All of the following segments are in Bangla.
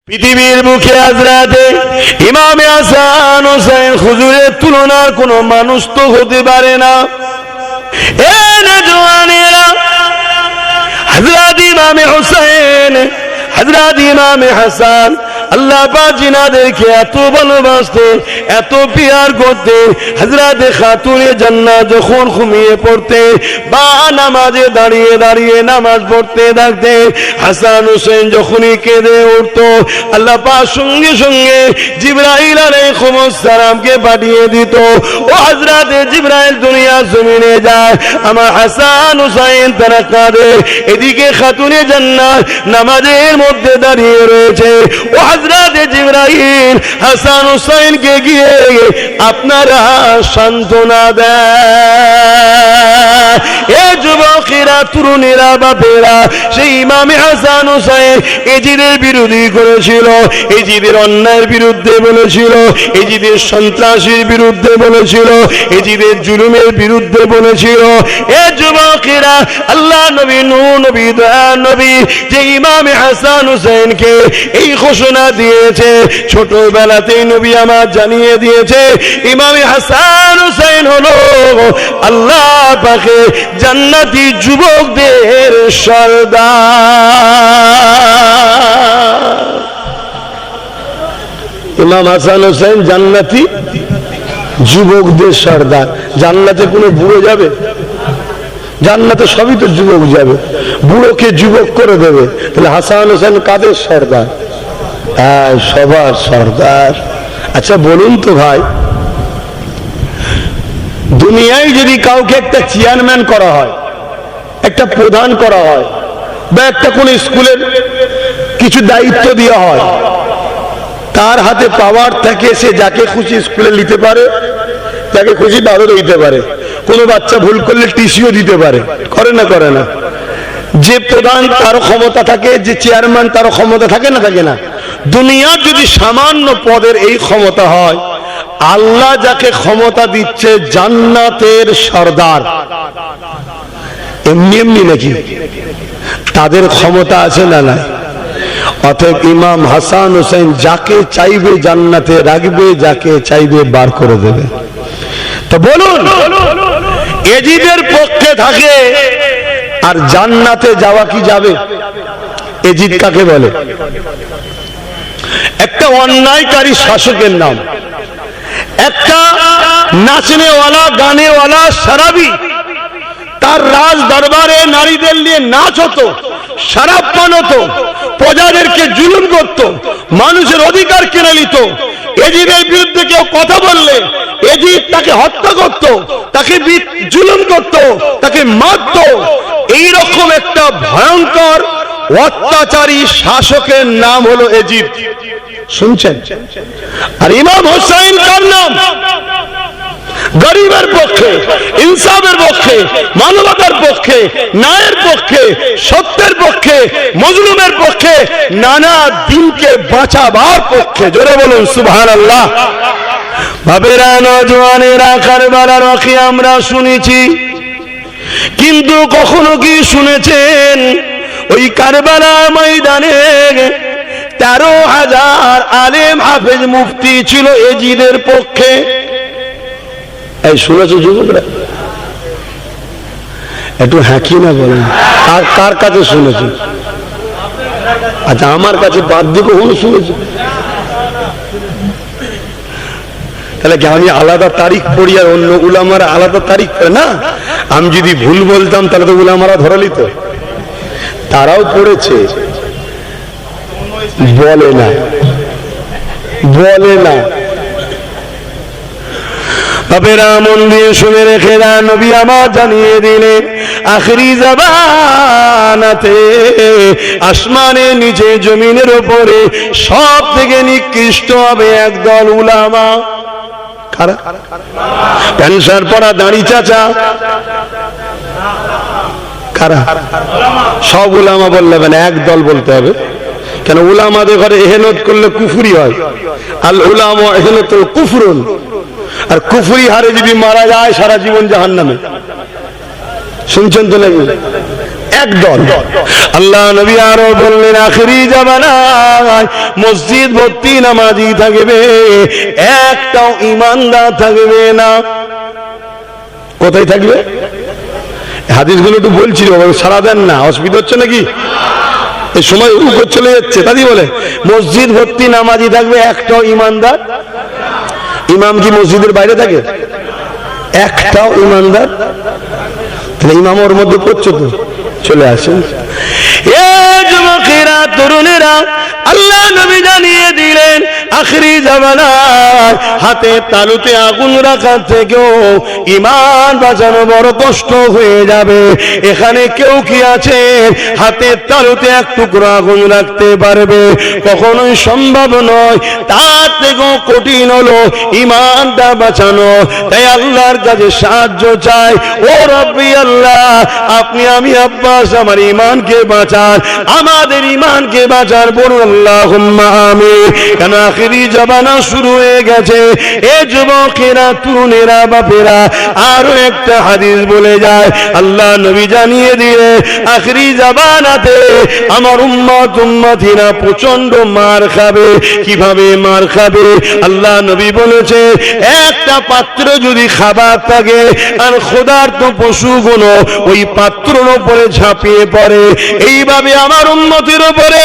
পৃথিবীর মুখে আজ রাতে ইমামে হাসান হোসেন হুজুরের তুলনার কোনো মানুষ তো হতে পারে না। এ নওজওয়ানেরা, হযরত ইমামে হোসেন, হযরত ইমামে হাসান আল্লাহ পাক জিনাদেরকে এত ভালোবাসতে, এত পিয়ার করতে, হযরত খাতুনে জান্নাত যখন ঘুমিয়ে পড়তে বা নামাজে দাঁড়িয়ে দাঁড়িয়ে নামাজ পড়তে থাকতে, হাসান হোসেন যখনই কেঁদে উঠতো আল্লাহ পাক সঙ্গে সঙ্গে জিবরাইল আলাইহিস সালামকে পাঠিয়ে দিত। ও হযরত জিবরাইল দুনিয়া জমিনে যায়, আমার হাসান হোসেন তারা কাঁদে, এদিকে খাতুনে জান্নাত নামাজের মধ্যে দাঁড়িয়ে রয়েছে। ও হযরত জিবরাইল হাসান হোসেনকে গিয়ে আপনারা সান্ত্বনা দেয়। এ যুবকেরা, তরুণেরা, বাপেরা, সেই ইমামে হাসান হোসেন এজিদের বিরোধী করেছিল, এজিদের অন্যায়ের বিরুদ্ধে বলেছিল, এজিদের সন্ত্রাসীর বিরুদ্ধে বলেছিল, এজিদের জুলুমের বিরুদ্ধে বলেছিল। এ যুবকেরা, আল্লাহ নবী, নূহ নবী, দয়া নবী যে ইমামে হাসান হোসেনকে এই ঘোষণা দিয়েছে, ছোটবেলাতেই নবী আমার জানিয়ে দিয়েছে ইমামে হাসান হোসেন হলো আল্লাহ পাকের জান্নাতি যুবকদের সর্দার। ইমাম হাসান হোসেন জান্নাতি যুবকদের সর্দার। জান্নাতে কোনো বুড়ো যাবে? জান্নাতে সবই তো যুবক যাবে, বুড়োকে যুবক করে দেবে। তাহলে হাসান হোসেন কাদের সর্দার? হ্যাঁ, সবার সর্দার। আচ্ছা বলুন তো ভাই, দুনিয়ায় যদি কাউকে একটা চেয়ারম্যান করা হয়, একটা প্রধান করা হয়, বা একটা কোন স্কুলের কিছু দায়িত্ব দেওয়া হয়, তার হাতে পাওয়ার থাকে, সে যাকে খুশি স্কুলে নিতে পারে, যাকে খুশি বারো দিতে পারে, কোনো বাচ্চা ভুল করলে টিসিও দিতে পারে, করে না? করে না? যে প্রধান তার ক্ষমতা থাকে, যে চেয়ারম্যান তার ক্ষমতা থাকে না? থাকে না? দুনিয়ার যদি সামান্য পদের এই ক্ষমতা হয়, আল্লাহ যাকে ক্ষমতা দিচ্ছে জান্নাতের সর্দার, এমনি এমনি নাকি? তাদের ক্ষমতা আছে না নাই? অতএব ইমাম হাসান হোসেন যাকে চাইবে জান্নাতে রাখবে, যাকে চাইবে বার করে দেবে। তো বলুন, এজিদের পক্ষে থাকে আর জান্নাতে যাওয়া কি যাবে? এজিদ কাকে বলে? একটা অন্যায়কারী শাসকের নাম, একটা নাচনেওয়ালা, গানেওয়ালা, শরাবি। তার রাজ দরবারে নারীদের নিয়ে নাচ হতো, শরাব পান হতো, প্রজাদেরকে জুলুম করত, মানুষের অধিকার কেড়ে নিত। এজিদের বিরুদ্ধে কেউ কথা বললে এজিদ তাকে হত্যা করত, তাকে জুলুম করত, তাকে মারত। এইরকম একটা ভয়ঙ্কর অত্যাচারী শাসকের নাম হলো এজিদ। শুনছেন? আর ইমাম হোসেন কার নাম? গরিবের পক্ষে, ইনসাফের পক্ষে, মানবতার পক্ষে, ন্যায়ের পক্ষে, সত্যের পক্ষে, মজলুমের পক্ষে, নানা দিনকে বাঁচাবার পক্ষে। জোরে বলুন সুবহানাল্লাহ। বাবেরা, নওজওয়ানেরা, কারবালার ওয়াকিয়া আমরা শুনেছি, কিন্তু কখনো কি শুনেছেন ওই কারবালার ময়দানে 13,000 আলেম হাফেজ মুফতি ছিল এজিদের পক্ষে? এই শুনেছো যুবকরা? একটু হ্যাঁকি না বলেন, আর কার কাছে শুনেছো? আচ্ছা, আমার কাছে বাদ দিয়ে কখনো শুনেছো? তাহলে কি আমি আলাদা তারিখ পড়ি আর অন্য উলামারা আলাদা তারিখ পড়ে? না, আমি যদি ভুল বলতাম তাহলে তো উলামারা ধরে নিত। তারাও পড়েছে, বলে না, বলে না। বাবেরা, মন দিয়ে শুনে রেখে দেন, নবী আমার জানিয়ে দিলেন আখেরি জামানাতে আসমানের নিচে, জমিনের উপরে সব থেকে নিকৃষ্ট হবে একদল উলামা। কারা? ক্যান্সার পড়া দাঁড়ি চাচা। কারা? সব উলামা বললে হবে না, একদল বলতে হবে। কেন? উলামাদের ঘরে এহেনত করলে কুফরি হয়। আল উলামা এহেনতুল কুফরুন। আর কুফরি হারে যদি মারা যায় সারা জীবন জাহান্নামে। শুনছেন তো নাকি? একদল। আল্লাহ নবী আরো বললেন আখিরি জামানায় মসজিদ ভর্তি নামাজি থাকবে, একটাও ইমানদার থাকবে না। কোথায় থাকবে? হাদিসগুলো একটু বলছিল, সারা দেন না, অসুবিধা হচ্ছে নাকি? এই সময় উপর চলে যাচ্ছে, দাদি বলে মসজিদ ভর্তি নামাজি থাকবে, একটাও ইমানদার। ইমাম কি মসজিদের বাইরে থাকে? একটাও ইমানদার। তাহলে ইমাম ওর মধ্যে পড়ছে তো, চলে আসেন। এ যুবকেরা, তরুণেরা, আল্লাহ নবী জানিয়ে দিলেন আখিরি জামানায় হাতে তালুতে আগুন রাখার থেকেও ঈমান বাঁচানো বড় কষ্ট হয়ে যাবে। এখানে কেউ কি আছে হাতে তালুতে এক টুকরো আগুন রাখতে পারবে? কখনোই সম্ভব নয়। তার থেকেও কঠিন হলো ঈমানটা বাঁচানো। তাই আল্লাহর কাছে সাহায্য চাই। ও রব্বি আল্লাহ, আপনি, আমি, আব্বাস আমার ঈমানকে বাঁচান, আমাদের ঈমানকে বাঁচান। বলুন আল্লাহুম্মা আমিন। কেন আখিরি জামানা শুরু হয়ে গেছে। এ যুবকেরা, তরুণেরা, বাপেরা, আরো একটা হাদিস বলে যায়। আল্লাহ নবী জানিয়ে দিয়ে আখিরি জামানাতে আমার উম্মতিরা প্রচন্ড মার খাবে। কিভাবে মার খাবে? আল্লাহ নবী বলেছে একটা পাত্র যদি খাবার থাকে আর ক্ষুধার্ত পশুগুলো ওই পাত্রের উপরে ঝাঁপিয়ে পড়ে, এইভাবে আমার উম্মতের উপরে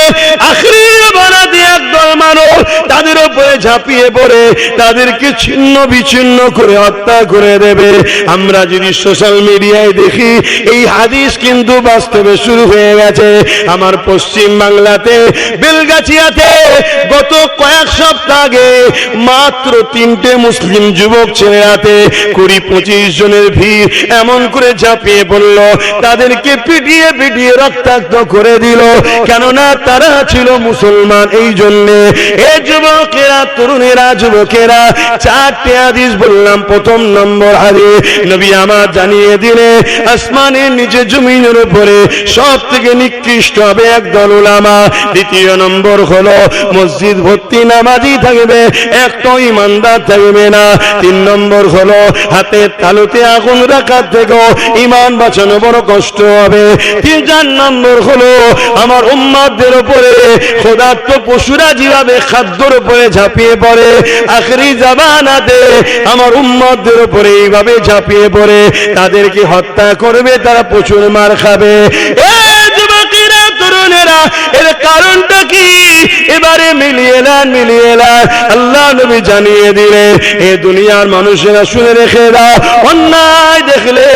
আখিরি জামানাতে একদল মানুষ তাদের উপরে ঝাঁপিয়ে পড়ে তাদেরকে ছিন্ন বিচ্ছিন্ন করে হত্যা করে দেবে। আমরা যদি সোশ্যাল মিডিয়ায় দেখি, এই হাদিস কিন্তু বাস্তবে শুরু হয়ে গেছে। আমার পশ্চিম বাংলাতে বেলগাছিয়াতে গত কয়েক সপ্তাহ আগে মাত্র 3টে মুসলিম যুবক ছেলেরাতে 20-25 জনের ভিড় এমন করে ঝাঁপিয়ে পড়ল, তাদেরকে পিটিয়ে পিটিয়ে রক্তাক্ত করে দিল। কেননা তারা ছিল মুসলমান। এই জন্যে এ যুবকেরা, তরুণেরা, যুবকেরা, 4টে হাদিস বললাম। প্রথম নম্বর হাদিস নবী আমার জানিয়ে দিলে আসমানের নিচে জমিনের উপরে সব থেকে নিকৃষ্ট হবে একদল উলামা। দ্বিতীয় নম্বর হলো মসজিদ ভর্তি নামাজি থাকবে, একটা ইমানদার থাকবে না। 3 নম্বর হলো হাতের তালুতে আগুন রাখার থেকেও ইমান বাঁচানো বড় কষ্ট হবে। 4 নম্বর হলো আমার উম্মতদের উপরে ক্ষুধার্ত পশুরা যেভাবে খাদ্যর উপরে ঝাঁপিয়ে পড়ে, আখিরি জামানাতে আমার উম্মতদের উপরে এইভাবে ঝাঁপিয়ে পড়ে তাদেরকে হত্যা করবে, তারা প্রচুর মার খাবে। যুবকেরা, তরুণেরা, এর কারণটা কি? এবারে মিলিয়ে নেন, মিলিয়ে নেন। আল্লাহ নবী জানিয়ে দিলে এ দুনিয়ার মানুষেরা শুনে রেখে দাও, অন্যায় দেখলে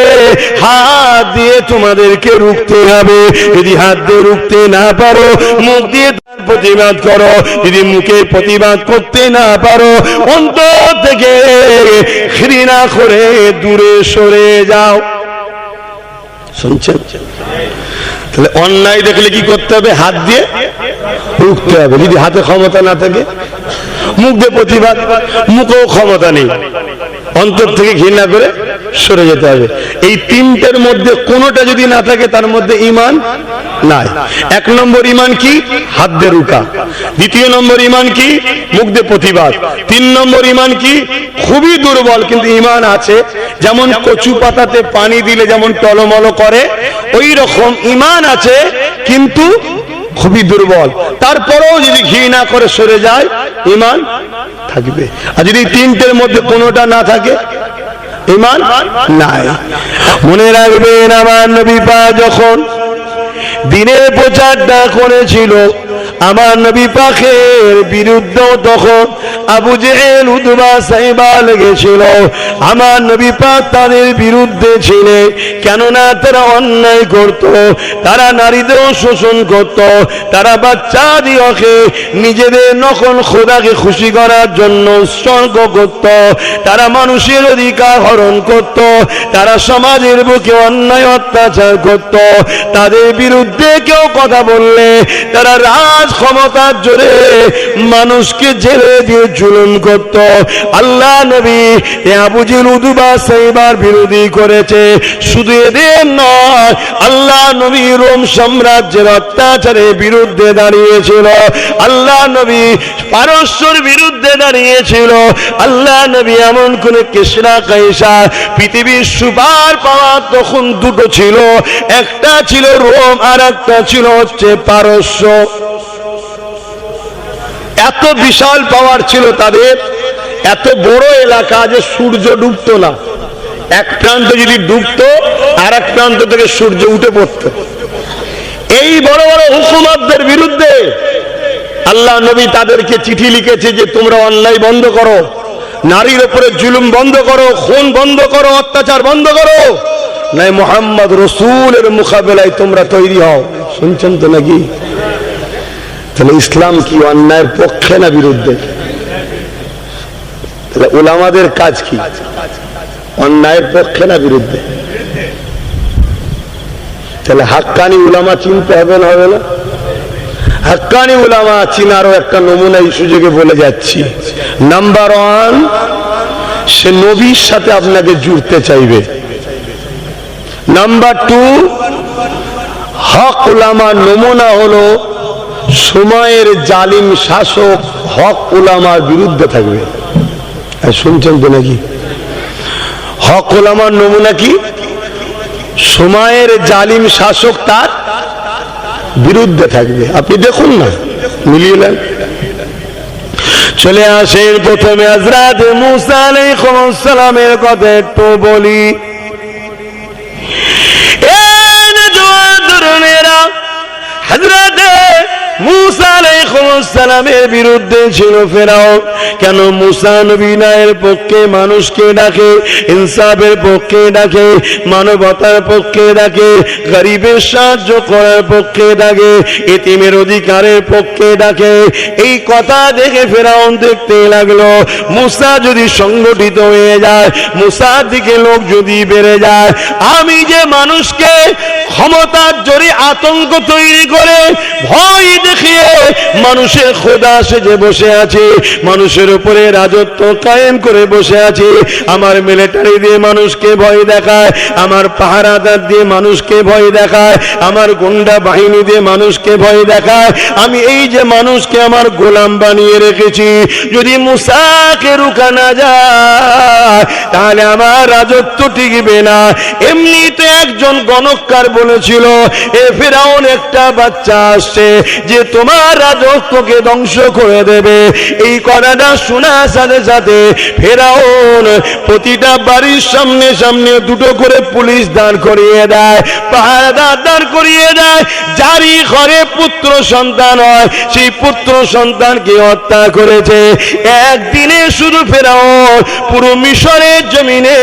হাত দিয়ে তোমাদেরকে রুখতে হবে। যদি হাত দিয়ে রুখতে না পারো, মুখ দিয়ে প্রতিবাদ করো। যদি মুখে প্রতিবাদ করতে না পারো, অন্তর থেকে ঘৃণা করে দূরে সরে যাও। শুনছেন? তাহলে অন্যায় দেখলে কি করতে হবে? হাত দিয়ে রুখতে হবে। যদি হাতে ক্ষমতা না থাকে, মুখ দিয়ে প্রতিবাদ, মুখেও ক্ষমতা নেই, অন্তর থেকে ঘৃণা করে সরে যেতে হবে। এই 3টের মধ্যে কোনোটা যদি না থাকে, তার মধ্যে ঈমান নাই। 1 নম্বর ঈমান কি? হাত দিয়ে রুকা। 2 নম্বর ঈমান কি? মুখ দিয়ে প্রতিবাদ। 3 নম্বর ঈমান কি? খুবই দুর্বল কিন্তু ঈমান আছে। যেমন কচু পাতাতে পানি দিলে যেমন টলমল করে, ওই রকম ঈমান আছে কিন্তু খুবই দুর্বল। তারপরেও যদি ঘৃণা করে সরে যায়, ঈমান থাকবে। আর যদি 3টের মধ্যে কোনোটা না থাকে, ঈমান নাই। মনে রাখবেন, আমার নবী পাক যখন দিনের প্রচারটা করেছিল, আমার নবী পাকের বিরুদ্ধেও তখন আবু জেহেল, উতবা, সাইবা লেগেছিল। আমার নবী পাক তাদের বিরুদ্ধে ছিলেন, কেননা তারা অন্যায় করত, তারা নারীদেরও শোষণ করত, তারা বাচ্চা দিওকে নিজেদের নকল খোদাকে খুশি করার জন্য উৎসর্গ করত, তারা মানুষের অধিকার হরণ করত, তারা সমাজের বুকে অন্যায় অত্যাচার করত। তাদের বিরুদ্ধে কেউ কথা বললে তারা রাজ ক্ষমতার জোরে মানুষকে জেলে দিয়ে জুলুম করত। আল্লাহ নবী আবু ইয়াজুজুল উদবা সাইবার বিরোধী করেছে। শুধু এদের নয়, আল্লাহ নবী রোম সাম্রাজ্যের অত্যাচারের বিরুদ্ধে দাঁড়িয়েছিল, আল্লাহ নবী পারস্যের বিরুদ্ধে দাঁড়িয়েছিল, আল্লাহ নবী এমন কোন কিসরা কাইসার পৃথিবীর সুপার পাওয়ার তখন দুটো ছিল, একটা ছিল রোম আর একটা ছিল হচ্ছে পারস্য। এত বিশাল পাওয়ার ছিল তাদের, এত বড় এলাকা যে সূর্য ডুবতো না, এক প্রান্ত যদি ডুবতো আর এক প্রান্ত থেকে সূর্য উঠে পড়তো। এই বড় বড় হুকুমতদের বিরুদ্ধে আল্লাহ নবী তাদেরকে চিঠি লিখেছে যে তোমরা অন্যায় বন্ধ করো, নারীর উপরে জুলুম বন্ধ করো, খুন বন্ধ করো, অত্যাচার বন্ধ করো, নাই মুহাম্মদ রাসূলের মোকাবেলায় তোমরা তৈরি হও। শুনছেন তো নাকি? তাহলে ইসলাম কি অন্যায়ের পক্ষে না বিরুদ্ধে? তাহলে উলামাদের কাজ কি? অন্যায়ের পক্ষে না বিরুদ্ধে? তাহলে হাক্কানি উলামা চিনতে হবে না, হবে না? হাক্কানি উলামা চিনারও একটা নমুনা এই সুযোগে বলে যাচ্ছি। নাম্বার 1, সে নবীর সাথে আপনাকে জুড়তে চাইবে। নাম্বার 2, হক উলামার নমুনা হলো সময়ের জালিম শাসক হক উলামার বিরুদ্ধে থাকবে। শুনছেন তো নাকি? হক উলামার নমুনা কি? সময়ের জালিম শাসক তার বিরুদ্ধে থাকবে। আপনি দেখুন না, মিলিয়ে নেন। চলে আসেন প্রথমে হযরত মুসা আলাইহিস সালামের কথা একটু বলি। হযরত মুসা আলাইহিস সালামের বিরুদ্ধে ছিল ফেরাউন। কেন? মুসা নবী ন্যায়ের পক্ষে মানুষকে ডাকে, ইনসাফের পক্ষে ডাকে, মানবতার পক্ষে ডাকে, গরিবের সাহায্য করার পক্ষে ডাকে, এতিমের অধিকারের পক্ষে ডাকে। এই কথা দেখে ফেরাউন দেখতে লাগলো মুসা যদি সংগঠিত হয়ে যায়, মুসার দিকে লোক যদি বেড়ে যায়, আমি যে মানুষকে ক্ষমতার জোরে আতঙ্ক তৈরি করে ভয় দেখিয়ে মানুষের খোদা সেজে বসে আছে, মানুষের উপরে রাজত্ব কায়েম করে বসে আছে, আমার মিলিটারি দিয়ে মানুষকে ভয় দেখায়, আমার পাহারাদার দিয়ে মানুষকে ভয় দেখায়, আমার গুন্ডা বাহিনী দিয়ে মানুষকে ভয় দেখায়, আমি এই যে মানুষকে আমার গোলাম বানিয়ে রেখেছি, যদি মুসাকে রুখা না যায় তাহলে আমার রাজত্ব টিকবে না। এমনিতে একজন গণককার বলেছিল, এ ফেরাউন একটা বাচ্চা আসছে যে তোমার রাজত্বকে ধ্বংস করে দেবে। এই কথাটা শোনার সাথে সাথে ফেরাউন প্রতিটা বাড়ির সামনে সামনে দুটো করে পুলিশ দাঁড় করিয়ে দেয়, পাহারাদার দাঁড় করিয়ে দেয়। যারই ঘরে পুত্র সন্তান হয় সেই পুত্র সন্তানকে হত্যা করেছে। একদিনে শুধু ফেরাউন পুরো মিশরের জমিনে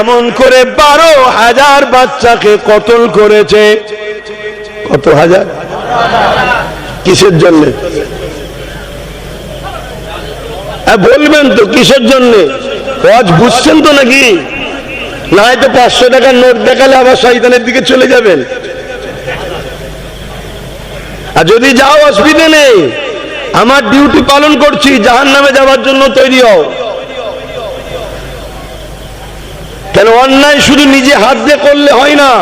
এমন করে 12,000 বাচ্চাকে কতল করেছে। কত হাজার? কিসের জন্য? বলবেন তো কিসের জন্য? বুঝছেন তো নাকি? না হয়তো 500 টাকার নোট দেখালে আবার শয়তানের দিকে চলে যাবেন। আর যদি যাও অসুবিধা নেই, আমার ডিউটি পালন করছি, জাহান্নামে যাওয়ার জন্য তৈরি হও। কেন? অন্যায় শুধু নিজে হাত দিয়ে করলে হয় না,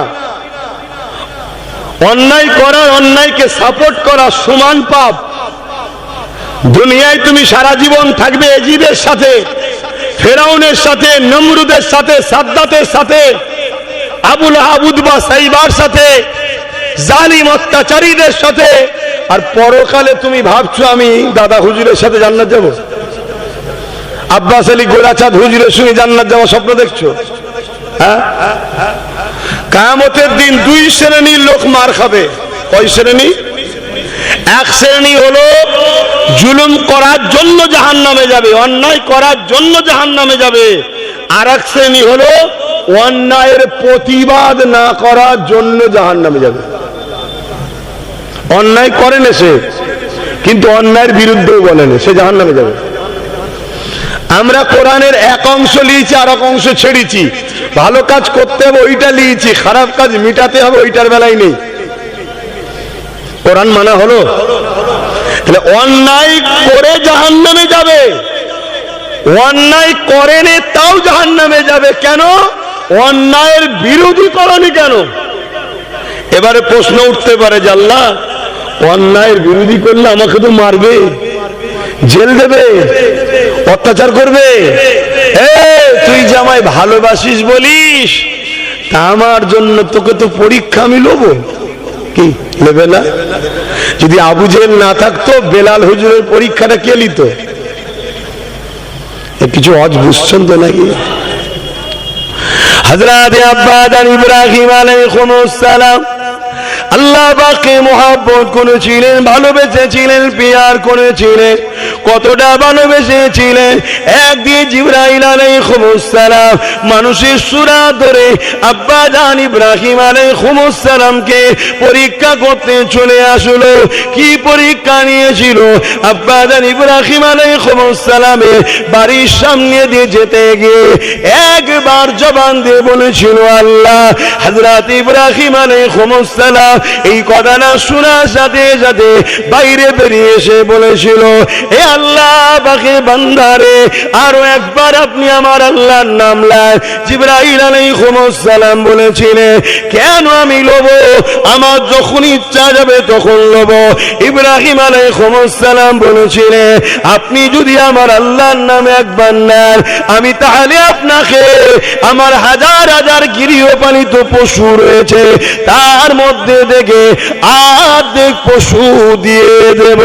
অন্যায় করার, অন্যায়কে সাপোর্ট করা সমান পাপ। দুনিয়ায় তুমি সারা জীবন থাকবে এজিদের সাথে, ফেরাউনের সাথে, নমরুদের সাথে, সাদ্দাতের সাথে, আবু লাহাব, উতবা, সাইবার সাথে, জালিম অত্যাচারীদের সাথে। আর পরকালে তুমি ভাবছো আমি দাদা হুজুরের সাথে জান্নাত যাব, আব্বাস আলী গোলাচাঁদ হুজুরের সঙ্গে জান্নাত যাওয়ার স্বপ্ন দেখছো? হ্যাঁ? কিয়ামতের দিন 2 শ্রেণীর লোক মার খাবে। কয় শ্রেণী? এক শ্রেণী হলো জুলুম করার জন্য জাহান্নামে যাবে, অন্যায় করার জন্য জাহান্নামে যাবে। আর এক শ্রেণী হলো অন্যায়ের প্রতিবাদ না করার জন্য জাহান্নামে যাবে। অন্যায় করেন সে, কিন্তু অন্যায়ের বিরুদ্ধেও বলেন, সে জাহান্নামে যাবে। আমরা কোরআনের এক অংশ নিয়েছি, আর এক অংশ ছেড়েছি। ভালো কাজ করতে হবে ওইটা নিয়েছি, খারাপ কাজ মিটাতে হবে ওইটার বেলায় নেই। কোরআন মানা হলো। তাহলে অন্যায় করে জাহান্নামে যাবে, অন্যায় করেনি তাও জাহান্নামে যাবে। কেন? অন্যায়ের বিরোধী করনি কেন? এবারে প্রশ্ন উঠতে পারে যে আল্লাহ, অন্যায়ের বিরোধী করলে আমাকে তো মারবে, জেল দেবে, অত্যাচার করবে। তুই যে আমায় ভালোবাসিস বলিস, তা আমার জন্য তোকে তো পরীক্ষা আমি লব। কি নেবে না? যদি আবু জেহেল না থাকতো, বেলাল হুজুরের পরীক্ষাটা কে নিত? কিছু আজ বুঝছেন তো নাকি? হযরত আব্বাস ইব্রাহিম আলাইহিস সালাম আল্লাহ পাককে মহব্বত করেছিলেন, ভালোবেসেছিলেন, পিয়ার করেছিলেন। কতটা ভালোবেসেছিলেন, একদিন জিবরাইল আলাইহিস সালাম মানুষের সূরা ধরে আব্বা জান ইব্রাহিম আলাইহিস সালামকে পরীক্ষা করতে চলে আসলো। কি পরীক্ষা নিয়েছিল? আব্বা জান ইব্রাহিম আলাইহিস সালামের বাড়ির সামনে দিয়ে যেতে গিয়ে একবার জবান দিয়ে বলেছিল আল্লাহ। হযরত ইব্রাহিম আলাইহিস সালাম এই কথাটা শোনার সাথে সাথে বাইরে বেরিয়ে এসে বলেছিল, এ আল্লাহ পাকের বান্দারে, আরো একবার আপনি আমার আল্লাহর নাম নেন। জিবরাইল আলাইহিস সালাম বলেছিলেন, কেন আমি লব? আমার যখন ইচ্ছা যাবে তখন লব। ইব্রাহিম আলাইহিস সালাম বলেছিলেন, আপনি যদি আমার আল্লাহর নাম একবার নেন, আমি তাহলে আপনাকে আমার হাজার হাজার গৃহপালিত পশু রয়েছে, তার মধ্যে থেকে অর্ধেক পশু দিয়ে দেব।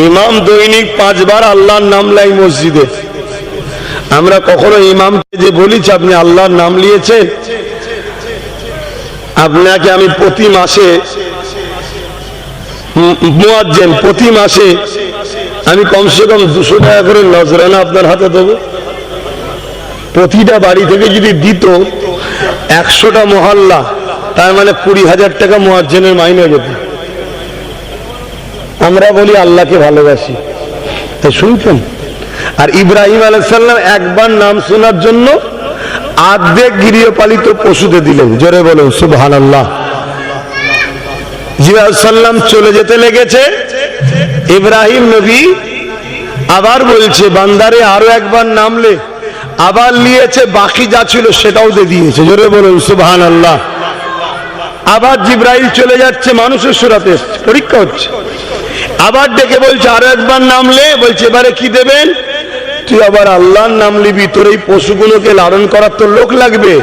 ইমাম দৈনিক 5 বার আল্লাহর নাম লাই মসজিদে। আমরা কখনো ইমামকে যে বলিছি আপনি আল্লাহর নাম নিয়েছেন? আপনাকে আমি প্রতি মাসে মুয়াজ্জিন, প্রতি মাসে আমি কমসে কম 200 টাকা করে নজরানা আপনার হাতে দেবো। প্রতিটা বাড়ি থেকে যদি দিত 100টা মহল্লা, তার মানে 20,000 টাকা মুয়াজ্জিনের মাইনে যেত। আমরা বলি আল্লাহকে ভালোবাসি, তাই শুনছেন? আর ইব্রাহিম আলাইহিস সালাম একবার নাম শোনার জন্য অর্ধেক গৃহপালিত পশুতে দিলেন। জোরে বলুন সুবহানাল্লাহ। জিবরাইল সাল্লাম চলে যেতে লেগেছে, ইব্রাহিম নবী আবার বলছে বান্দারে আরো একবার নামলে, আবার নিয়েছে, বাকি যা ছিল সেটাও দিয়ে দিয়েছে। জোরে বলুন সুবহানাল্লাহ। আবার জিবরাইল চলে যাচ্ছে, মানুষের সুরাতে পরীক্ষা হচ্ছে, আবার ডেকে বলছে আরো একবার নামলে, বলছে এবারে কি দেবেন? তুই আবার আল্লাহর নাম নিবি, তোর এই পশুগুলোকে লালন করার তোর লোক লাগবে,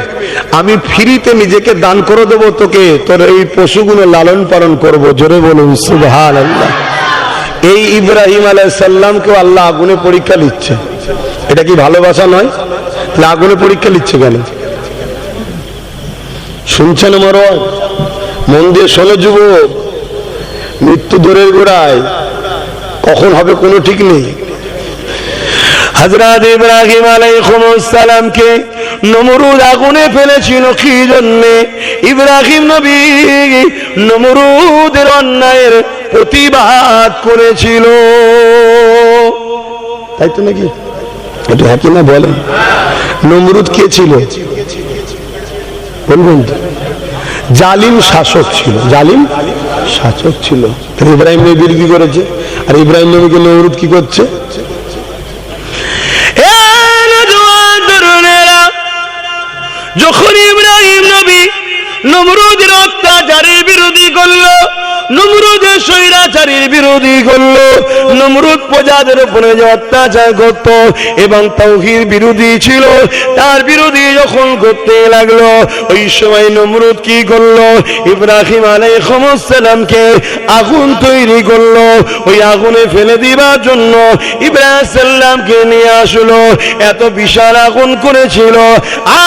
আমি ফ্রিতে নিজেকে দান করে দেবো তোকে, তোর এই পশুগুলো লালন পালন করবো। জোরে বলুন সুবহানাল্লাহ। এই ইব্রাহিম আলাইহিস সালামকেও আল্লাহ আগুনে পরীক্ষা নিচ্ছে। এটা কি ভালোবাসা নয়? তাহলে আগুনে পরীক্ষা নিচ্ছে কেন? শুনছেন আমার? মন দিয়ে শোনো যুবক, মৃত্যু দূরের গোড়ায়, কখন হবে কোনো ঠিক নেই। হযরত ইব্রাহিম আলাইহিস সালামকে নমরুদ আগুনে ফেলেছিল কি জন্যে? ইব্রাহিম নবী নমরুদের অন্যায়ের প্রতিবাদ করেছিল, তাই তো নাকি? এটা হ্যাঁ কি না বলেন? নমরুদ কে ছিল বলবেন? জালিম শাসক ছিল, জালিম শাসক ছিল। ইব্রাহিম নবী বিরোধী করেছে, আর ইব্রাহিম নবীকে নমরুদ কি করছে? যখন ইব্রাহিম নবী নমরুদের অত্যাচারের বিরোধী করলো, নমরুদের স্বৈরাচারীর বিরোধী করলো, নমরুদ প্রজাদের উপরে যে অত্যাচার করত এবং তাওহীদ বিরোধী ছিল, তার বিরোধী যখন করতে লাগলো, ওই সময় নমরুদ কি করলো? ইব্রাহিম আলাইহিস সালামকে আগুন তৈরি করলো। ওই আগুনে ফেলে দিবার জন্য ইব্রাহিম সাল্লামকে নিয়ে আসলো। এত বিশাল আগুন করেছিল,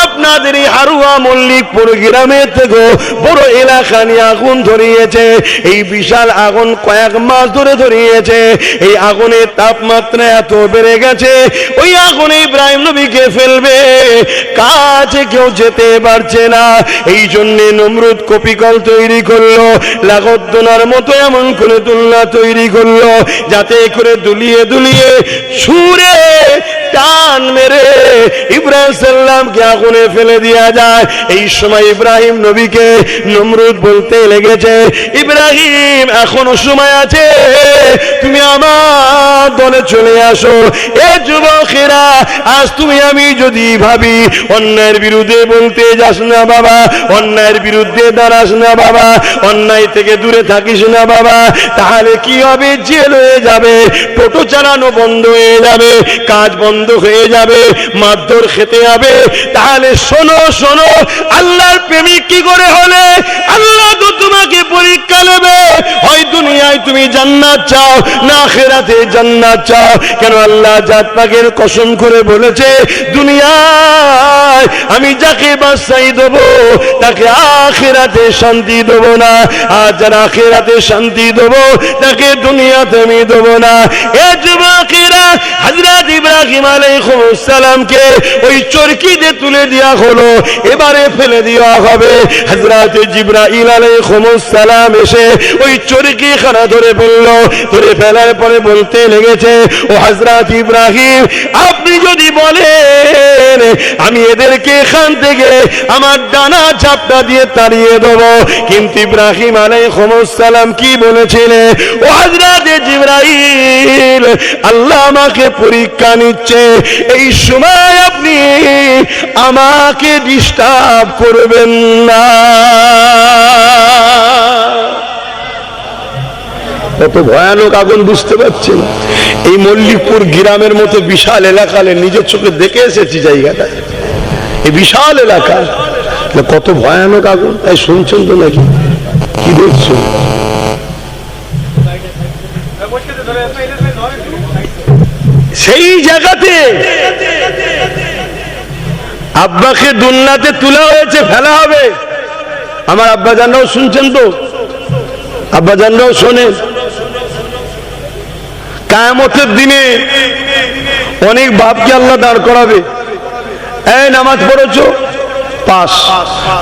আপনাদের এই হারুয়া মল্লিকপুর গ্রামের থেকে বড় এলাকা নিয়ে আগুন ধরিয়েছে। এই বিশাল আগুন কয়েক মাস ধরে ধরিয়েছে। এই আগুনের তাপমাত্রা এত বেড়ে গেছে, ওই আগুনে ইব্রাহিম নবীকে ফেলবে, কাছে কেউ যেতে পারছে না। এই জন্য নমরুদ কপিকল তৈরি করলো, লাগদ্দনার মতো এমন করে দোলনা তৈরি করলো, যাতে করে দুলিয়ে দুলিয়ে ছুঁড়ে টান মেরে ইব্রাহিম সাল্লামকে আগুনে ফেলে দেয়া যায়। এই সময় ইব্রাহিম নবীকে নমরুদ বলতে লেগেছে, ইব্রাহিম এখনো সময় আছে, তুমি আমার দলে চলে আসো। এ যুবকেরা, আজ তুমি আমি যদি ভাবি অন্যায়ের বিরুদ্ধে বলতে যাস না বাবা, অন্যায়ের বিরুদ্ধে দাঁড়াস না বাবা, অন্যায় থেকে দূরে থাকিস না বাবা, তাহলে কি হবে? জেল হয়ে যাবে, টোটো চালানো বন্ধ হয়ে যাবে, কাজ বন্ধ হয়ে যাবে, মারধর খেতে হবে। তাহলে শোনো শোনো, আল্লাহর প্রেমিক কি করে হলে? আল্লাহ তো তোমাকে পরীক্ষা নেবে, হয় দুনিয়ায় তুমি জান্নাত চাও না আখিরাতে জান্নাত চাও। কেন আল্লাহ জাত পাকের কসম করে বলেছে, দুনিয়ায় আমি যাকে বাদশাহী দেব তাকে আখিরাতে শান্তি দেব না, আর যারা আখিরাতে শান্তি দেব তাকে দুনিয়াতে আমি দেব না। এ যুবকেরা, হযরত ইব্রাহিম আলাইহিস সালামকে ওই চরকিতে তুলে দেওয়া হলো, এবারে ফেলে দেওয়া হবে। হযরত জিবরাইল আলাইহিস সালাম এসে ওই চরকি খানা ধরে ফেলল, ধরে ফেলার পরে বলতে লেগেছে, ও হযরত ইব্রাহিম, আপনি যদি বলেন আমি এদেরকে এখান থেকে আমার ডানা ঝাপটা দিয়ে তাড়িয়ে দেব, কিন্তু ইব্রাহিম আলাইহিস সালাম কি বলেছিলেন? ও হযরত জিবরাইল, আল্লাহ আমাকে পরীক্ষা নিচ্ছে, এই সময় আপনি আমাকে ডিস্টার্ব করবেন না। কত ভয়ানক আগুন বুঝতে পারছেন? এই মল্লিকপুর গ্রামের মতো বিশাল এলাকালে নিজের চোখে দেখে এসেছি জায়গাটা, এই বিশাল এলাকা, কত ভয়ানক আগুন। তাই শুনছেন তো নাকি? কি দেখছেন? সেই জায়গাতে আব্বাকে দুনিয়াতে তোলা হয়েছে, ফেলা হবে। আমার আব্বা জানরাও শুনছেন তো, আব্বা জানরাও শোনেন। কিয়ামতের দিনে অনেক বাপকে আল্লাহ দাঁড় করাবে, এই নামাজ পড়েছো, পাস,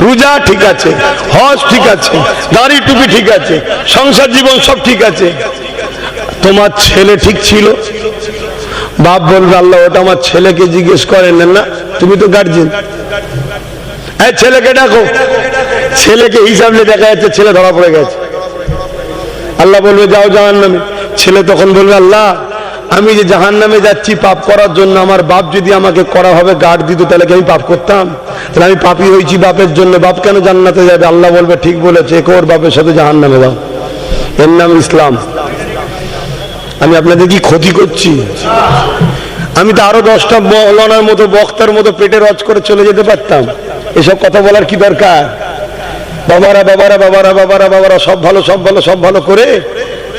রোজা ঠিক আছে, হজ ঠিক আছে, দাড়ি টুপি ঠিক আছে, সংসার জীবন সব ঠিক আছে, তোমার ছেলে ঠিক ছিল? বাপ বলবে, আল্লাহ ওটা আমার ছেলেকে জিজ্ঞেস করেন না, তুমি তো গার্জিয়ান, এই ছেলেকে ডাকো। ছেলেকে হিসাবে দেখা যাচ্ছে ছেলে ধরা পড়ে গেছে, আল্লাহ বলবে যাও জাহান্নামে। ছেলে তখন বলবে, আল্লাহ আমি যে জাহান্নামে যাচ্ছি পাপ করার জন্য, আমার বাপ যদি আমাকে করা হবে গার্ড দিত তাহলে কি আমি পাপ করতাম? তাহলে আমি পাপী হয়েছি বাপের জন্য, বাপ কেন জান্নাতে যাবে? আল্লাহ বলবে ঠিক বলেছে, একে ওর বাপের সাথে জাহান্নামে দাও, এর নাম ইসলাম। আমি আপনাদের কি ক্ষতি করছি? আমি তো আরো 10টা মৌলানার মতো বক্তার মতো পেটে রজ করে চলে যেতে পারতাম, এসব কথা বলার কি দরকার? বাবারা বাবারা বাবারা বাবারা বাবারা সব ভালো সব ভালো সব ভালো করে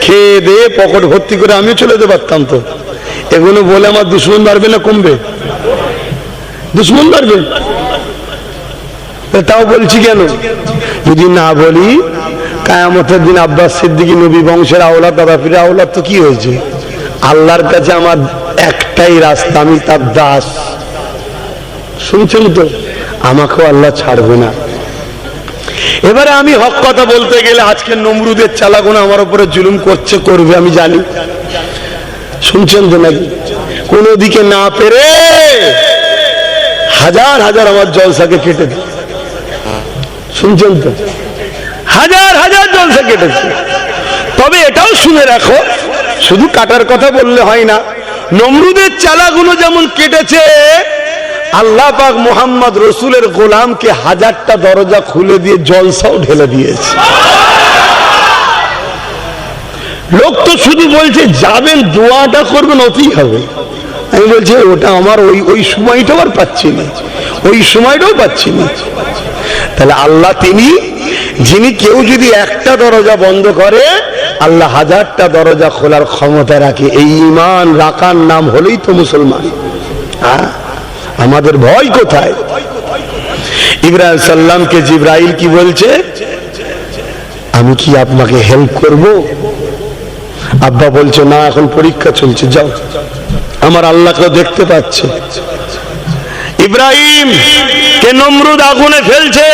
খেয়ে দিয়ে পকেট ভর্তি করে আমিও চলে যেতে পারতাম। তো এগুলো বলে আমার দুশ্মন বাড়বে না কমবে? দুশ্মন বাড়বে। তাও বলছি কেন? যদি না বলি কিয়ামতের দিন আব্বাস সিদ্দিকী নবী বংশের আওলাদ, দাদা পীরের আওলাদ, তো কি হয়েছে? আল্লাহর কাছে আমার একটাই রাস্তা, আমি তার দাস। শুনছেন তো? আমাকেও আল্লাহ ছাড়বে না। এবারে আমি হক কথা বলতে গেলে আজকে নমরুদের চালাগুনা আমার উপরে জুলুম করছে, করবে, আমি জানি। শুনছেন তো নাকি? কোন দিকে না পেরে হাজার হাজার আমার জলসাকে কেটে দিই। শুনছেন তো? হাজার হাজার জলসা কেটেছে। তবে এটাও শুনে রাখো, শুধু কাটার কথা বললে হয় না, নমরুদের চালাগুলো যেমন কেটেছে, আল্লাহ পাক মুহাম্মদ রসুলের গোলামকে 1000টা দরজা খুলে দিয়ে জলসাও ঢেলে দিয়েছে। লোক তো শুধু বলছে যাবেন, দোয়াটা করবেন, অতি হবে। আমি বলছি ওটা আমার ওই সময়টাও আর পাচ্ছি না, ওই সময়টাও পাচ্ছি না। তাহলে আল্লাহ তিনি, যিনি কেউ যদি একটা দরজা বন্ধ করে, আল্লাহ 1000টা দরজা খোলার ক্ষমতা রাখে। এই ঈমান রাখার নাম হলেই তো মুসলমান। আমাদের ভয় কোথায়? ইব্রাহিম সাল্লামকে জিবরাইল কি বলছে? আমি কি আপনাকে হেল্প করব? আব্বা বলছে না, এখন পরীক্ষা চলছে, যাও, আমার আল্লাহকে দেখতে পাচ্ছে। ইব্রাহিম কে নমরুদ আগুনে ফেলছে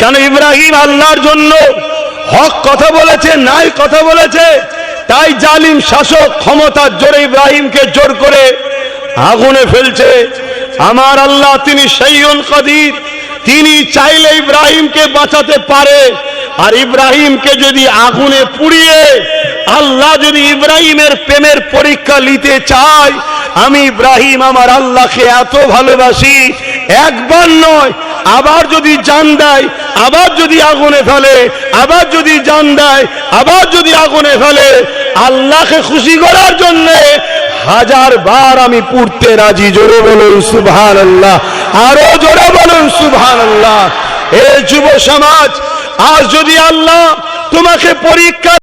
কেন? ইব্রাহিম আল্লাহর জন্য হক কথা বলেছে, নাই কথা বলেছে, তাই জালিম শাসক ক্ষমতার জোরে ইব্রাহিমকে জোর করে আগুনে ফেলছে। আমার আল্লাহ তিনি শাইউন কাদির, তিনি চাইলে ইব্রাহিমকে বাঁচাতে পারে। আর ইব্রাহিমকে যদি আগুনে পুড়িয়ে আল্লাহ যদি ইব্রাহিমের প্রেমের পরীক্ষা নিতে চায়, আমি ইব্রাহিম আমার আল্লাহকে এত ভালোবাসি, একবার নয় আবার যদি জান দেয়, আবার যদি আগুনে ফেলে, আবার যদি জান দেয়, আবার যদি আগুনে ফেলে, আল্লাহকে খুশি করার জন্য 1000 বার আমি পুড়তে রাজি। জোরে বলুন সুবহানাল্লাহ, আরো জোরে বলুন সুবহানাল্লাহ। এই যুব সমাজ, আজ যদি আল্লাহ তোমাকে পরীক্ষা